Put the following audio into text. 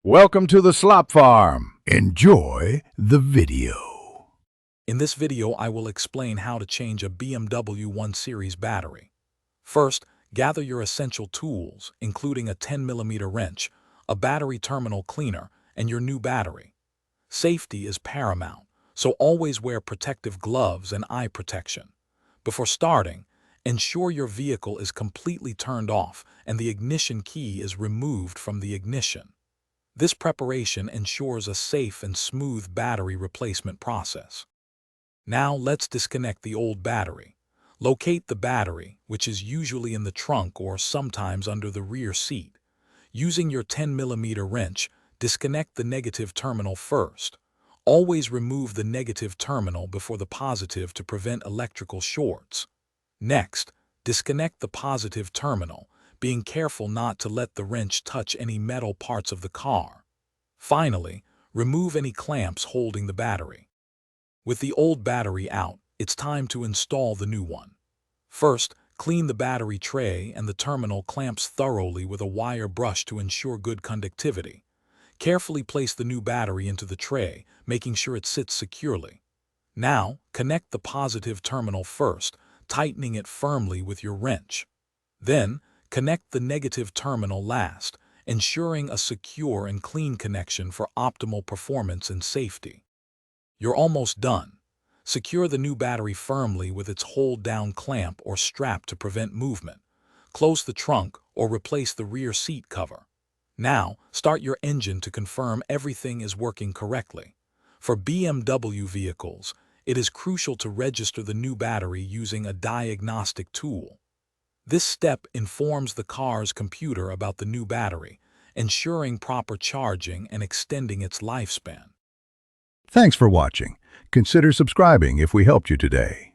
Welcome to the Slop Farm. Enjoy the video. In this video, I will explain how to change a BMW 1 Series battery. First, gather your essential tools, including a 10mm wrench, a battery terminal cleaner, and your new battery. Safety is paramount, so always wear protective gloves and eye protection. Before starting, ensure your vehicle is completely turned off and the ignition key is removed from the ignition. This preparation ensures a safe and smooth battery replacement process. Now let's disconnect the old battery. Locate the battery, which is usually in the trunk or sometimes under the rear seat. Using your 10mm wrench, disconnect the negative terminal first. Always remove the negative terminal before the positive to prevent electrical shorts. Next, disconnect the positive terminal, being careful not to let the wrench touch any metal parts of the car. Finally, remove any clamps holding the battery. With the old battery out, it's time to install the new one. First, clean the battery tray and the terminal clamps thoroughly with a wire brush to ensure good conductivity. Carefully place the new battery into the tray, making sure it sits securely. Now, connect the positive terminal first, tightening it firmly with your wrench. Then, connect the negative terminal last, ensuring a secure and clean connection for optimal performance and safety. You're almost done. Secure the new battery firmly with its hold-down clamp or strap to prevent movement. Close the trunk or replace the rear seat cover. Now, start your engine to confirm everything is working correctly. For BMW vehicles, it is crucial to register the new battery using a diagnostic tool. This step informs the car's computer about the new battery, ensuring proper charging and extending its lifespan. Thanks for watching. Consider subscribing if we helped you today.